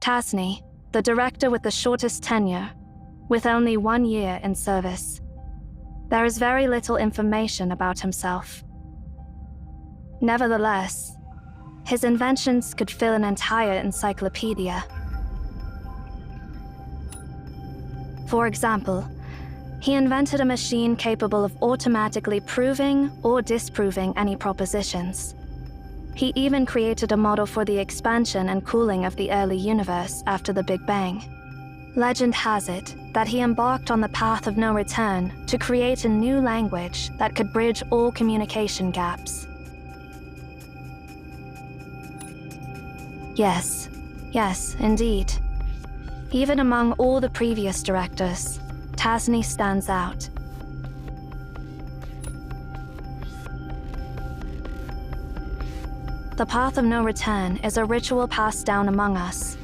Tasney, the director with the shortest tenure, with only 1 year in service. There is very little information about himself. Nevertheless, his inventions could fill an entire encyclopedia. For example, he invented a machine capable of automatically proving or disproving any propositions. He even created a model for the expansion and cooling of the early universe after the Big Bang. Legend has it that he embarked on the path of no return to create a new language that could bridge all communication gaps. Yes, indeed. Even among all the previous directors, Tasney stands out. The path of no return is a ritual passed down among us.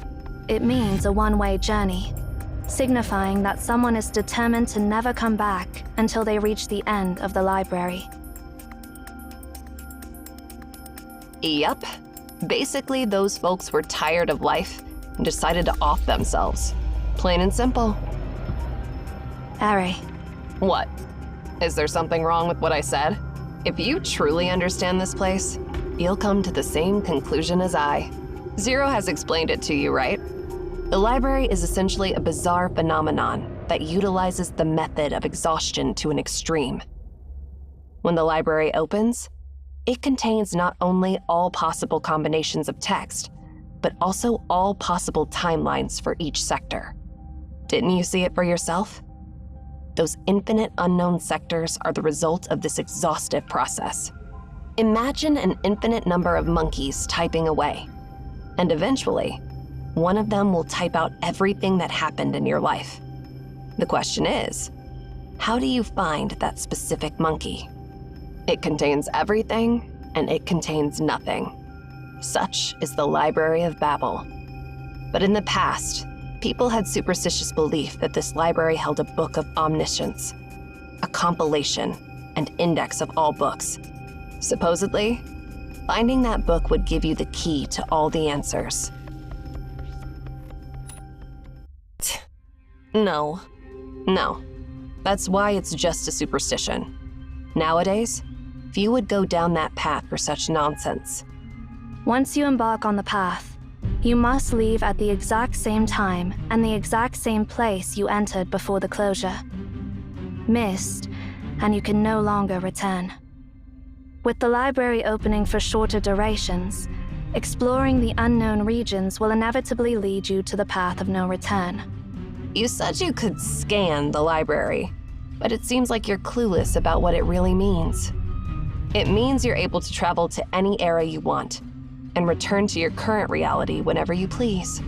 It means a one-way journey, signifying that someone is determined to never come back until they reach the end of the library. Yep. Basically, those folks were tired of life and decided to off themselves. Plain and simple. Ari. What? Is there something wrong with what I said? If you truly understand this place, you'll come to the same conclusion as I. Zero has explained it to you, right? The library is essentially a bizarre phenomenon that utilizes the method of exhaustion to an extreme. When the library opens, it contains not only all possible combinations of text, but also all possible timelines for each sector. Didn't you see it for yourself? Those infinite unknown sectors are the result of this exhaustive process. Imagine an infinite number of monkeys typing away, and eventually, one of them will type out everything that happened in your life. The question is, how do you find that specific monkey? It contains everything, and it contains nothing. Such is the Library of Babel. But in the past, people had superstitious belief that this library held a book of omniscience, a compilation and index of all books. Supposedly, finding that book would give you the key to all the answers. No. That's why it's just a superstition. Nowadays, few would go down that path for such nonsense. Once you embark on the path, you must leave at the exact same time and the exact same place you entered before the closure. Missed, and you can no longer return. With the library opening for shorter durations, exploring the unknown regions will inevitably lead you to the path of no return. You said you could scan the library, but it seems like you're clueless about what it really means. It means you're able to travel to any era you want and return to your current reality whenever you please.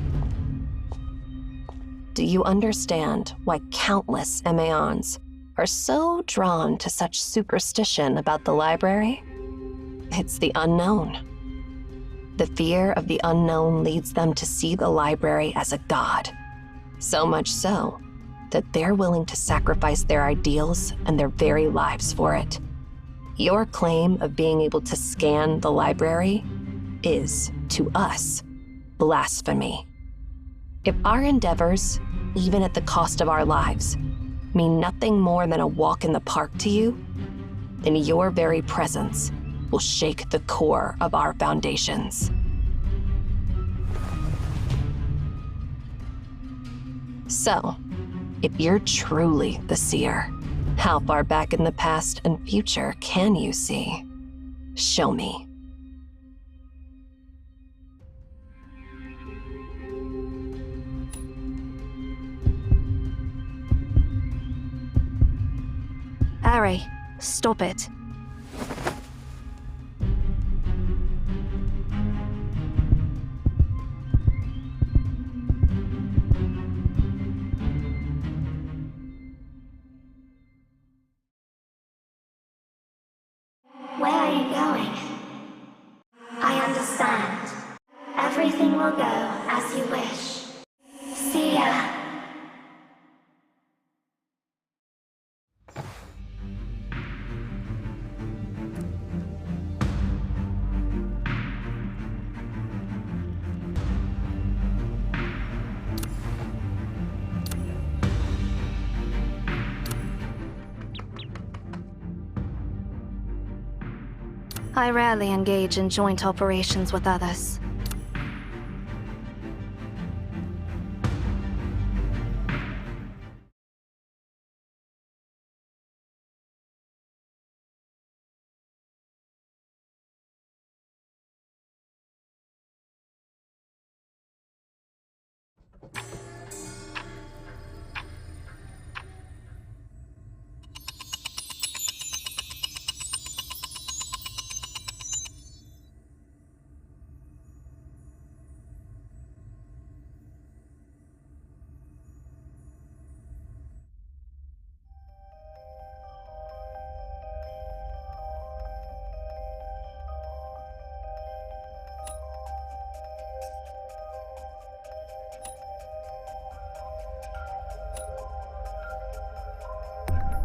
Do you understand why countless Emaons are so drawn to such superstition about the library? It's the unknown. The fear of the unknown leads them to see the library as a god. So much so that they're willing to sacrifice their ideals and their very lives for it. Your claim of being able to scan the library is, to us, blasphemy. If our endeavors, even at the cost of our lives, mean nothing more than a walk in the park to you, then your very presence will shake the core of our foundations. So, if you're truly the seer, how far back in the past and future can you see? Show me. Ari, stop it. Where are you going? I understand. Everything will go as you wish. See ya. I rarely engage in joint operations with others.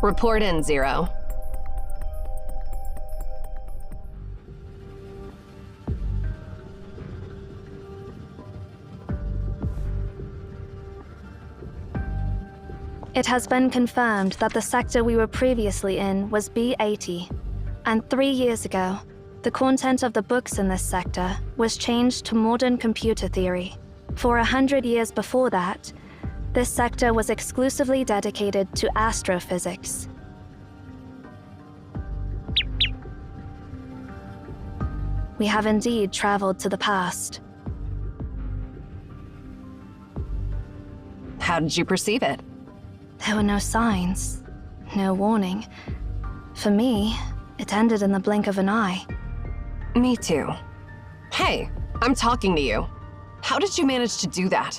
Report in, Zero. It has been confirmed that the sector we were previously in was B80, and 3 years ago, the content of the books in this sector was changed to modern computer theory. For 100 years before that, this sector was exclusively dedicated to astrophysics. We have indeed traveled to the past. How did you perceive it? There were no signs, no warning. For me, it ended in the blink of an eye. Me too. Hey, I'm talking to you. How did you manage to do that?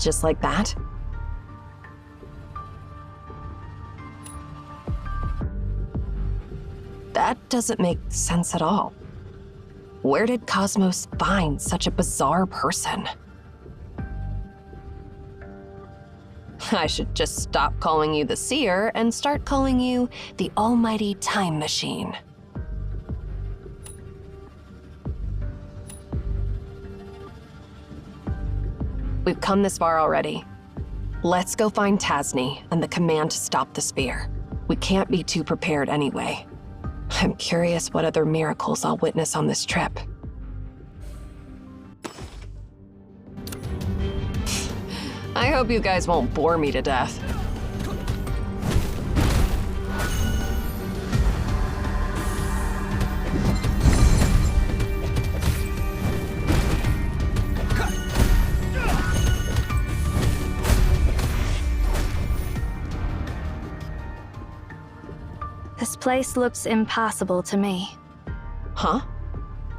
Just like that? That doesn't make sense at all. Where did Cosmos find such a bizarre person? I should just stop calling you the Seer and start calling you the Almighty Time Machine. We've come this far already. Let's go find Tasni and the command to stop the spear. We can't be too prepared anyway. I'm curious what other miracles I'll witness on this trip. I hope you guys won't bore me to death. This place looks impassable to me. Huh?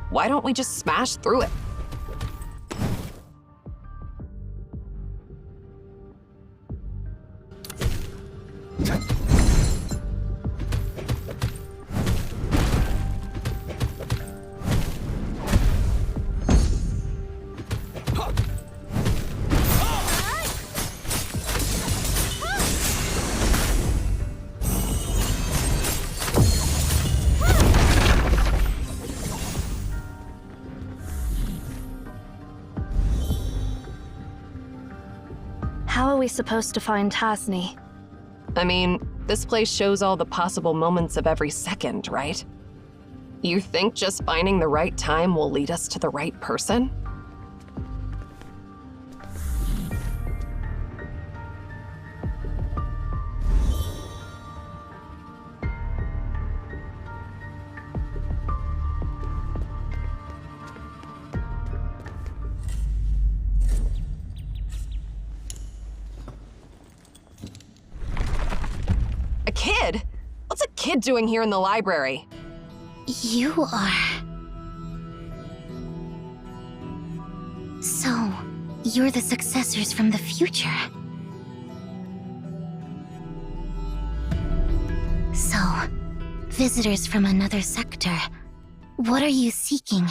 Why don't we just smash through it? How are we supposed to find Tasni? I mean, this place shows all the possible moments of every second, right? You think just finding the right time will lead us to the right person? A kid? What's a kid doing here in the library? You are... So, you're the successors from the future. So, visitors from another sector. What are you seeking?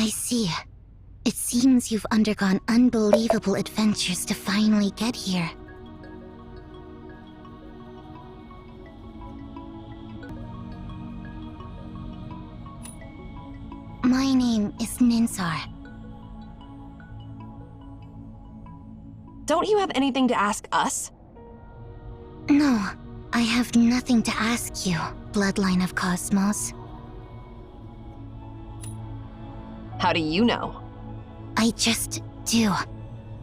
I see. It seems you've undergone unbelievable adventures to finally get here. My name is Ninsar. Don't you have anything to ask us? No, I have nothing to ask you, Bloodline of Cosmos. How do you know? I just do.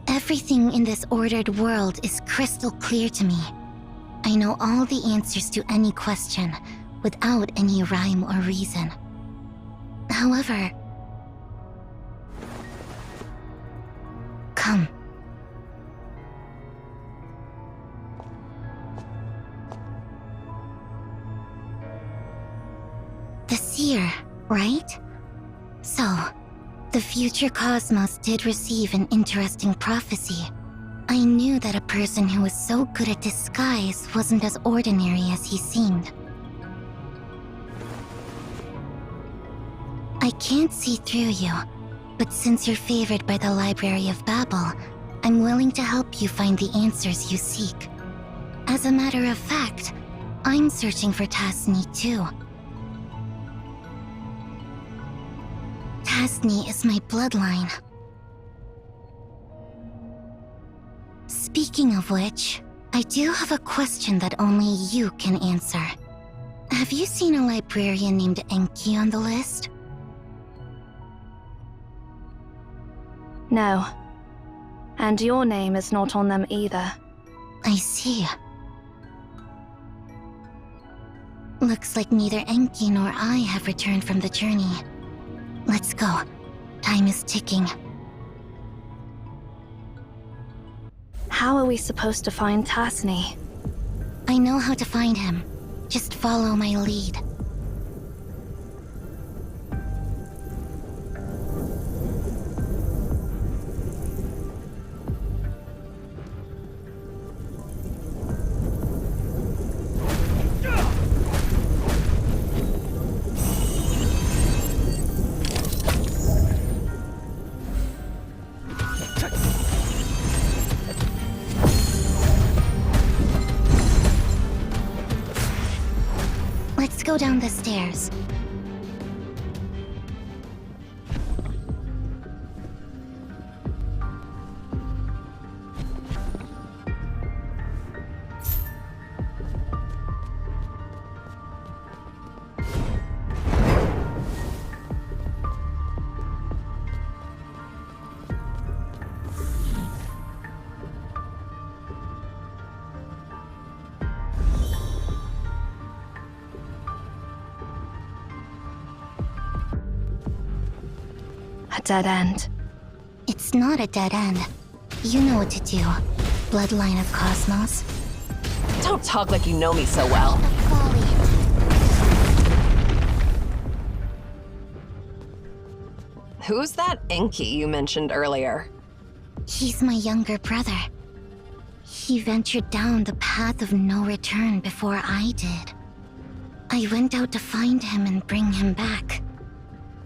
Everything in this ordered world is crystal clear to me. I know all the answers to any question, without any rhyme or reason. However... Come. The seer, right? So, the future Cosmos did receive an interesting prophecy. I knew that a person who was so good at disguise wasn't as ordinary as he seemed. I can't see through you, but since you're favored by the Library of Babel, I'm willing to help you find the answers you seek. As a matter of fact, I'm searching for Tasni too. Tasni is my bloodline. Speaking of which, I do have a question that only you can answer. Have you seen a librarian named Enki on the list? No. And your name is not on them either. I see. Looks like neither Enki nor I have returned from the journey. Let's go. Time is ticking. How are we supposed to find Tasni? I know how to find him. Just follow my lead. Let's go down the stairs. A dead end. It's not a dead end. You know what to do, Bloodline of Cosmos. Don't talk like you know me so well. Who's that Enki you mentioned earlier? He's my younger brother. He ventured down the path of no return before I did. I went out to find him and bring him back.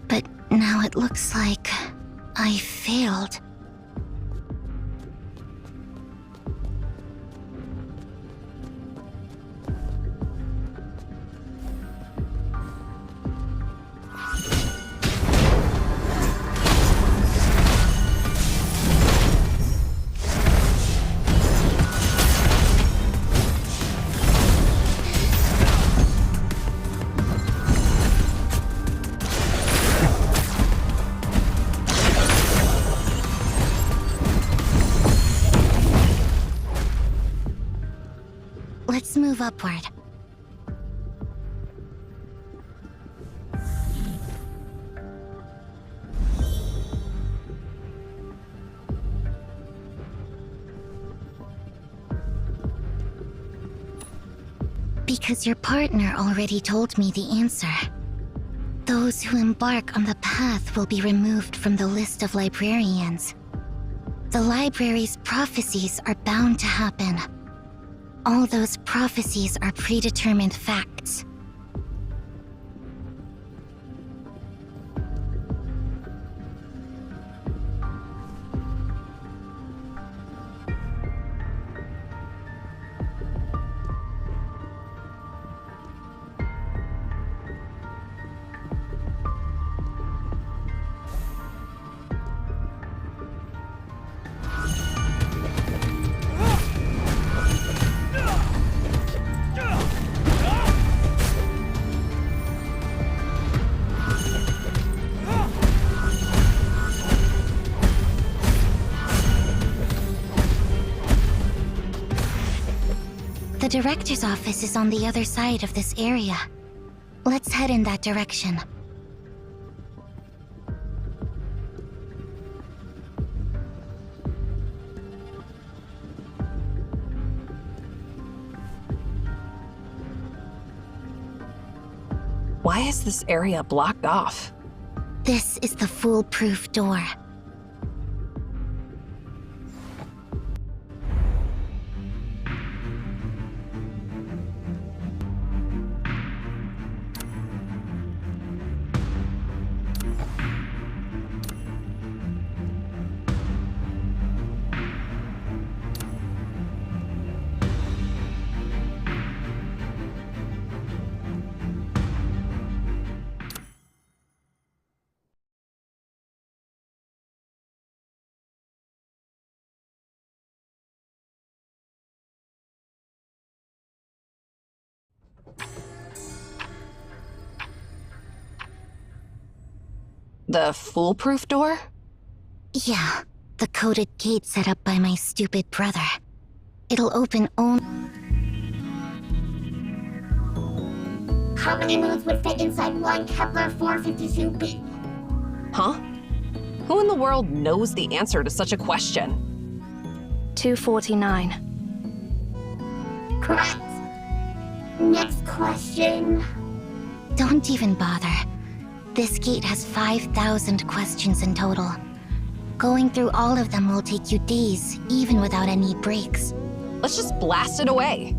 But now it looks like I failed. Let's move upward. Because your partner already told me the answer. Those who embark on the path will be removed from the list of librarians. The library's prophecies are bound to happen. All those prophecies are predetermined facts. director's office is on the other side of this area. Let's head in that direction. Why is this area blocked off? This is the foolproof door. The foolproof door? Yeah, the coded gate set up by my stupid brother. It'll open only. How many moons would fit inside one Kepler 452b? Huh? Who in the world knows the answer to such a question? 249. Correct. Next question. Don't even bother. This gate has 5,000 questions in total. Going through all of them will take you days, even without any breaks. Let's just blast it away.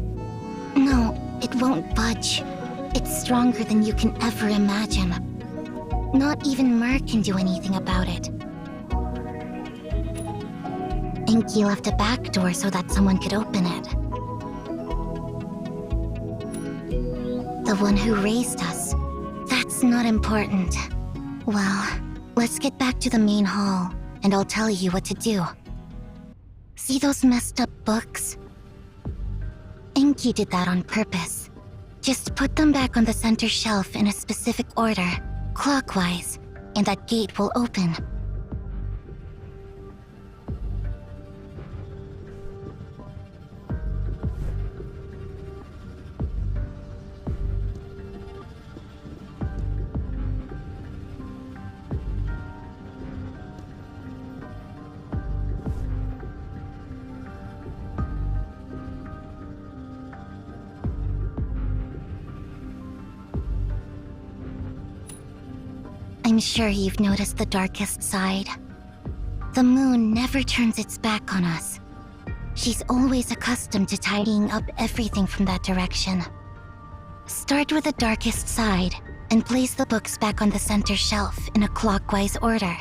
No, it won't budge. It's stronger than you can ever imagine. Not even Mer can do anything about it. Enki left a back door so that someone could open it. The one who raised us. That's not important. Well, let's get back to the main hall, and I'll tell you what to do. See those messed up books? Enki did that on purpose. Just put them back on the center shelf in a specific order, clockwise, and that gate will open. I'm sure you've noticed the darkest side. The moon never turns its back on us. She's always accustomed to tidying up everything from that direction. Start with the darkest side, and place the books back on the center shelf in a clockwise order.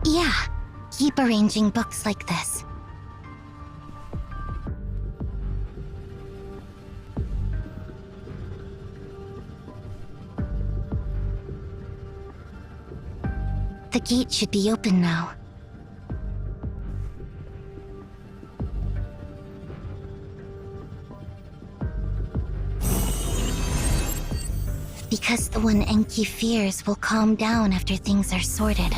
Yeah, keep arranging books like this. The gate should be open now. Because the one Enki fears will calm down after things are sorted.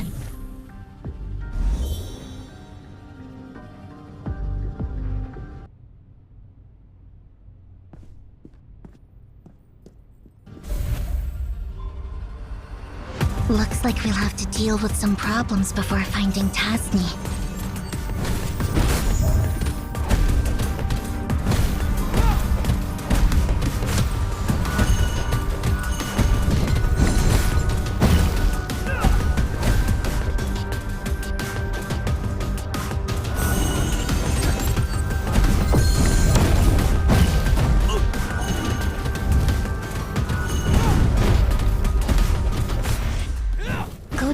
Looks like we'll have to deal with some problems before finding Tasni.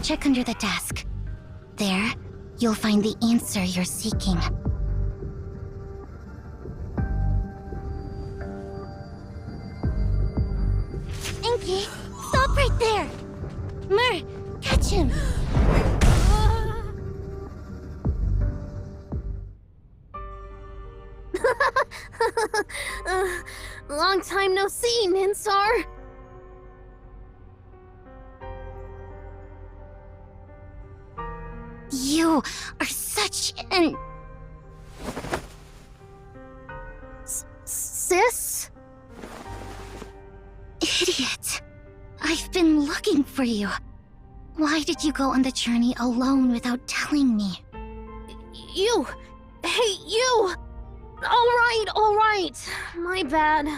Check under the desk. There, you'll find the answer you're seeking. Enki, stop right there! Mer, catch him! Long time no see, Minsar. You are such an... Sis? idiot. I've been looking for you. Why did you go on the journey alone without telling me? You! Hey, you! All right. My bad.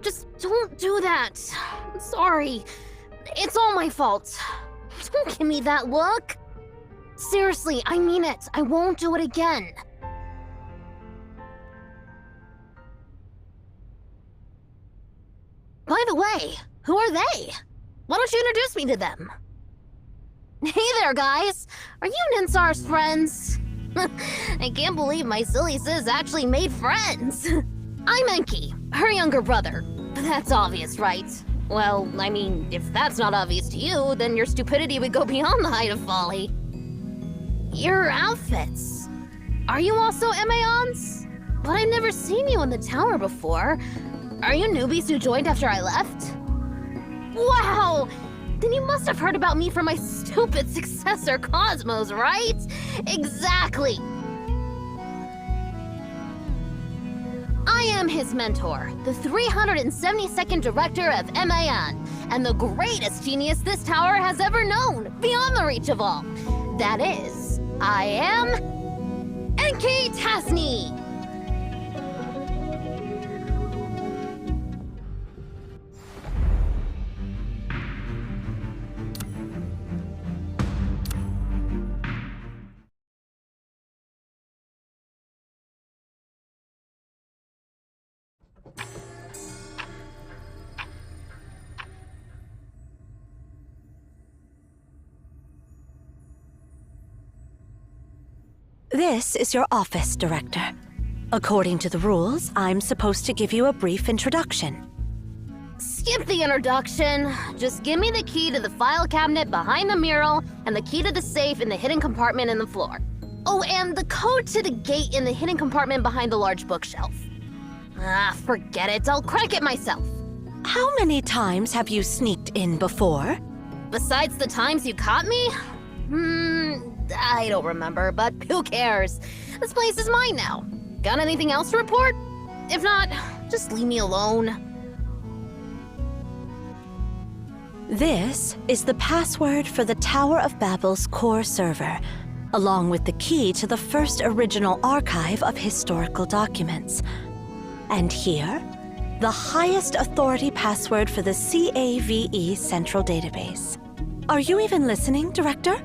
Just don't do that. Sorry. It's all my fault. Don't give me that look. Seriously, I mean it. I won't do it again. By the way, who are they? Why don't you introduce me to them? Hey there, guys! Are you Ninsar's friends? I can't believe my silly sis actually made friends! I'm Enki, her younger brother. That's obvious, right? Well, I mean, if that's not obvious to you, then your stupidity would go beyond the height of folly. Your outfits. Are you also Emaons? But I've never seen you in the tower before. Are you newbies who joined after I left? Wow! Then you must have heard about me from my stupid successor, Cosmos, right? Exactly! I am his mentor, the 372nd director of MAN, and the greatest genius this tower has ever known, beyond the reach of all. That is, I am... Enki Tasni! This is your office, Director. According to the rules, I'm supposed to give you a brief introduction. Skip the introduction. Just give me the key to the file cabinet behind the mural and the key to the safe in the hidden compartment in the floor. Oh, and the code to the gate in the hidden compartment behind the large bookshelf. Forget it. I'll crack it myself. How many times have you sneaked in before? Besides the times you caught me? I don't remember, but who cares? This place is mine now. Got anything else to report? If not, just leave me alone. This is the password for the Tower of Babel's core server, along with the key to the first original archive of historical documents. And here, the highest authority password for the CAVE Central Database. Are you even listening, Director?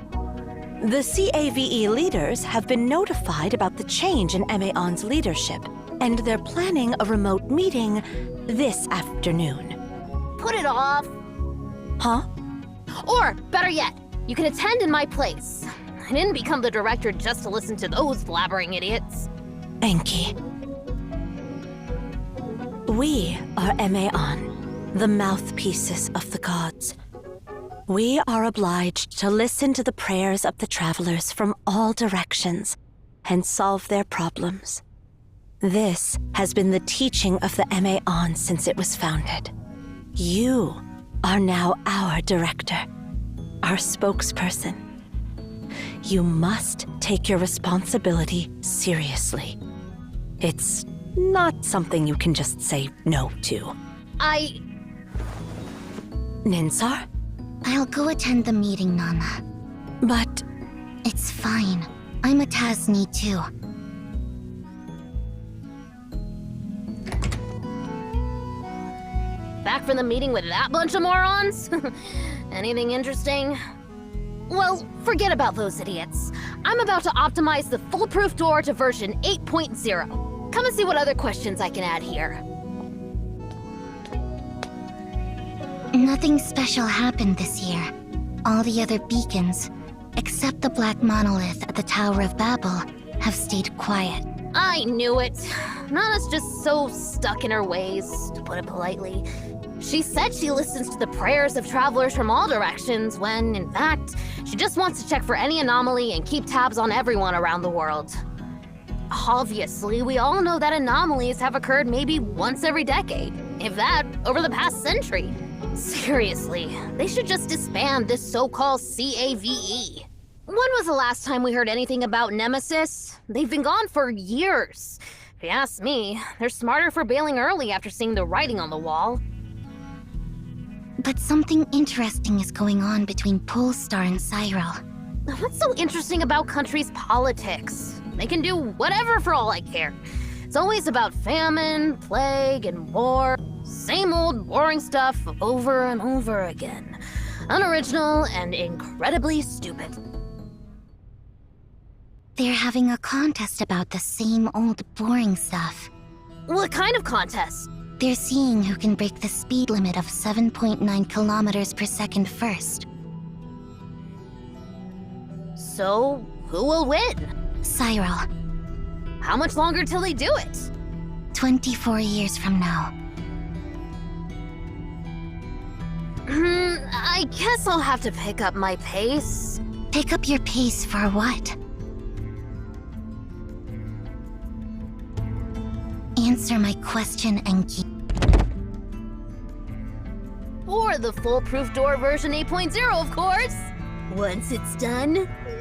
The CAVE leaders have been notified about the change in MAON's leadership, and they're planning a remote meeting this afternoon. Put it off. Huh? Or, better yet, you can attend in my place. I didn't become the director just to listen to those blabbering idiots. Enki. We are MAON, the mouthpieces of the gods. We are obliged to listen to the prayers of the travelers from all directions and solve their problems. This has been the teaching of the MAON since it was founded. You are now our director, our spokesperson. You must take your responsibility seriously. It's not something you can just say no to. Ninsar? I'll go attend the meeting, Nana. But... It's fine. I'm a Tasni too. Back from the meeting with that bunch of morons? Anything interesting? Well, forget about those idiots. I'm about to optimize the foolproof door to version 8.0. Come and see what other questions I can add here. Nothing special happened this year. All the other beacons, except the Black Monolith at the Tower of Babel, have stayed quiet. I knew it. Nana's just so stuck in her ways, to put it politely. She said she listens to the prayers of travelers from all directions when, in fact, she just wants to check for any anomaly and keep tabs on everyone around the world. Obviously, we all know that anomalies have occurred maybe once every decade, if that, over the past century. Seriously, they should just disband this so-called CAVE. When was the last time we heard anything about Nemesis? They've been gone for years. If you ask me, they're smarter for bailing early after seeing the writing on the wall. But something interesting is going on between Polestar and Cyril. What's so interesting about countries' politics? They can do whatever for all I care. It's always about famine, plague, and war. Same old boring stuff over and over again. Unoriginal and incredibly stupid. They're having a contest about the same old boring stuff. What kind of contest? They're seeing who can break the speed limit of 7.9 kilometers per second first. So, who will win? Cyril, How much longer till they do it? 24 years from now. I guess I'll have to pick up my pace. Pick up your pace for what? Answer my question, Enki. Or the foolproof door version 8.0, of course. Once it's done,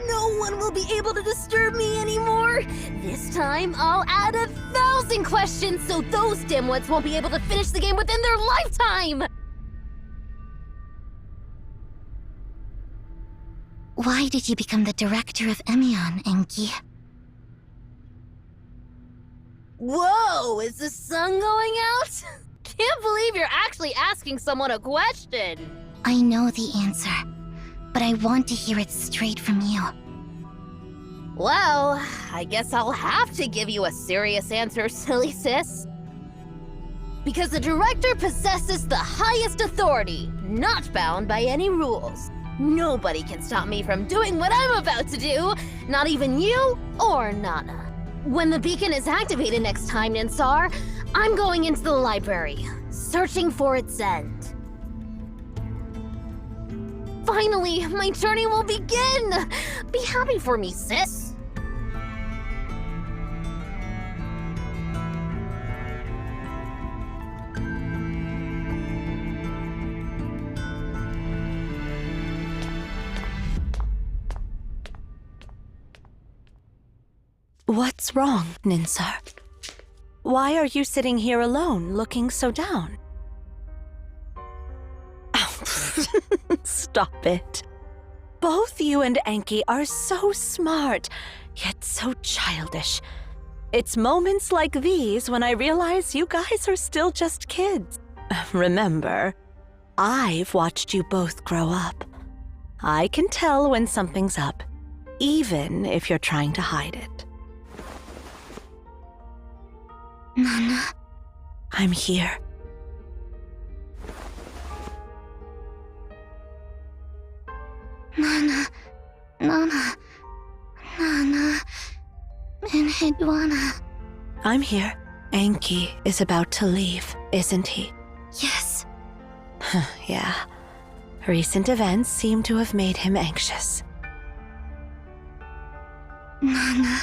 no one will be able to disturb me anymore. This time, I'll add 1,000 questions so those dimwits won't be able to finish the game within their lifetime. Why did you become the director of Emion, Enki? Whoa, is the sun going out? Can't believe you're actually asking someone a question. I know the answer, but I want to hear it straight from you. Well, I guess I'll have to give you a serious answer, silly sis. Because the director possesses the highest authority, not bound by any rules. Nobody can stop me from doing what I'm about to do, not even you or Nana. When the beacon is activated next time, Ninsar, I'm going into the library, searching for its end. Finally, my journey will begin! Be happy for me, sis. What's wrong, Ninsar? Why are you sitting here alone, looking so down? Stop it. Both you and Enki are so smart, yet so childish. It's moments like these when I realize you guys are still just kids. Remember, I've watched you both grow up. I can tell when something's up, even if you're trying to hide it. Nana, I'm here. Nana, Menhidwana. I'm here. Enki is about to leave, isn't he? Yes, Yeah. Recent events seem to have made him anxious. Nana,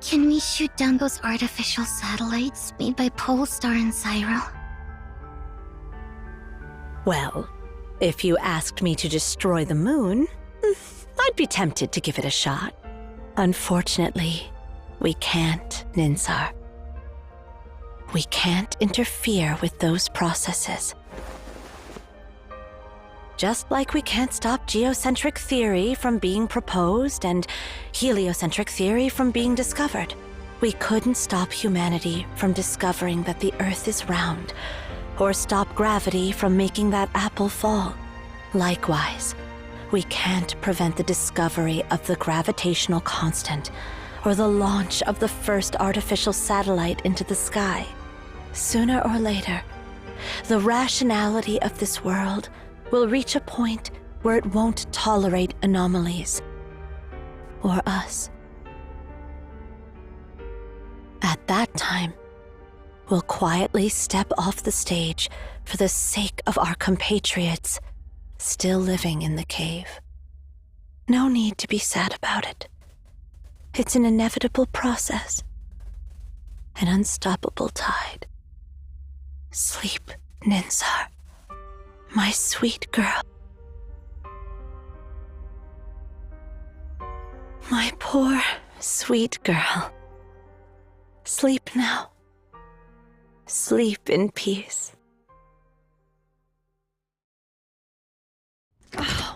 can we shoot down those artificial satellites made by Polestar and Cyril? Well, if you asked me to destroy the moon, I'd be tempted to give it a shot. Unfortunately, we can't, Ninsar. We can't interfere with those processes. Just like we can't stop geocentric theory from being proposed and heliocentric theory from being discovered, we couldn't stop humanity from discovering that the Earth is round, or stop gravity from making that apple fall. Likewise, we can't prevent the discovery of the gravitational constant, or the launch of the first artificial satellite into the sky. Sooner or later, the rationality of this world will reach a point where it won't tolerate anomalies. Or us. At that time, we'll quietly step off the stage for the sake of our compatriots still living in the cave. No need to be sad about it. It's an inevitable process. An unstoppable tide. Sleep, Ninsar. My sweet girl. My poor, sweet girl. Sleep now. Sleep in peace.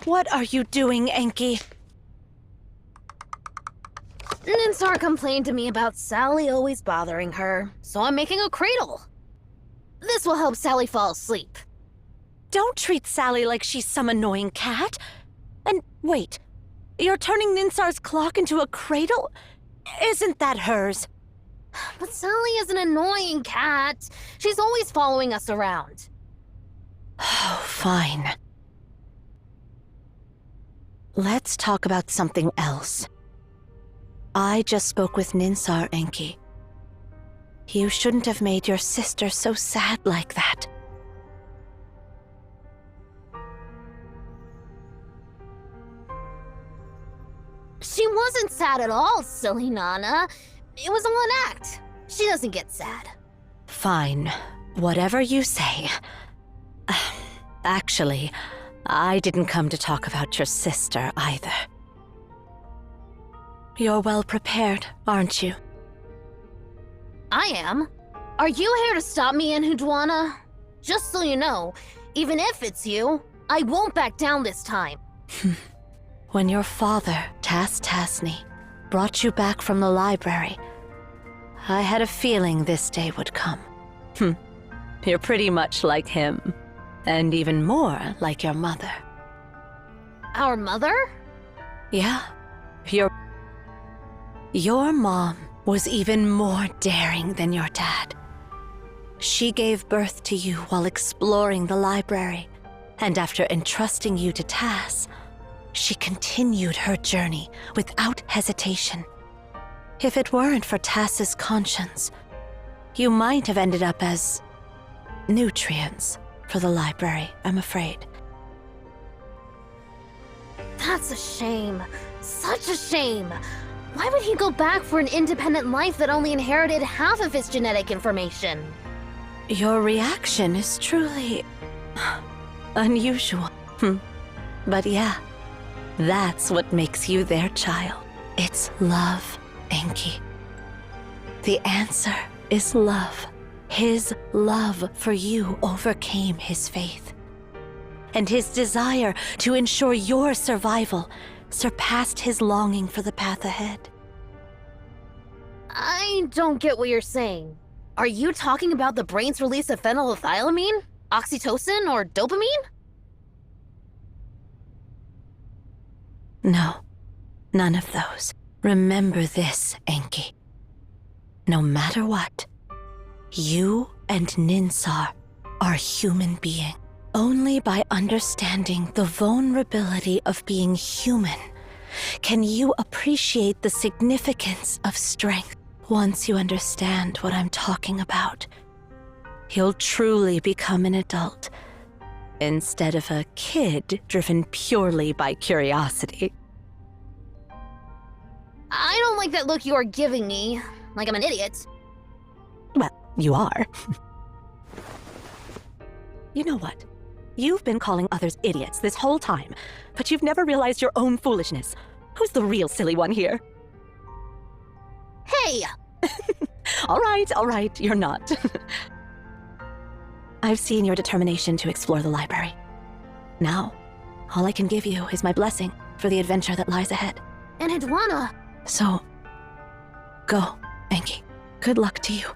What are you doing, Enki? Ninsar complained to me about Sally always bothering her, so I'm making a cradle. This will help Sally fall asleep. Don't treat Sally like she's some annoying cat. And wait, you're turning Ninsar's clock into a cradle? Isn't that hers? But Sally is an annoying cat. She's always following us around. Oh, fine. Let's talk about something else. I just spoke with Ninsar, Enki. You shouldn't have made your sister so sad like that. She wasn't sad at all, silly Nana. It was all an act. She doesn't get sad. Fine. Whatever you say. Actually, I didn't come to talk about your sister either. You're well prepared, aren't you? I am. Are you here to stop me, Enheduanna? Just so you know, even if it's you, I won't back down this time. When your father, Tasney, brought you back from the library, I had a feeling this day would come. You're pretty much like him, and even more like your mother. Our mother? Yeah, your mom was even more daring than your dad. She gave birth to you while exploring the library, and after entrusting you to Tas, she continued her journey without hesitation. If it weren't for Tas's conscience, you might have ended up as nutrients for the library, I'm afraid. That's a shame. Such a shame. Why would he go back for an independent life that only inherited half of his genetic information? Your reaction is truly unusual. But yeah, that's what makes you their child. It's love, Enki. The answer is love. His love for you overcame his faith. And his desire to ensure your survival surpassed his longing for the path ahead. I don't get what you're saying. Are you talking about the brain's release of phenylethylamine, oxytocin, or dopamine? No, none of those. Remember this, Enki. No matter what, you and Ninsar are human beings. Only by understanding the vulnerability of being human can you appreciate the significance of strength. Once you understand what I'm talking about, you'll truly become an adult instead of a kid driven purely by curiosity. I don't like that look you're giving me, like I'm an idiot. Well, you are. You know what? You've been calling others idiots this whole time, but you've never realized your own foolishness. Who's the real silly one here? Hey! All right, you're not. I've seen your determination to explore the library. Now, all I can give you is my blessing for the adventure that lies ahead. Enheduanna! So, go, Enki. Good luck to you.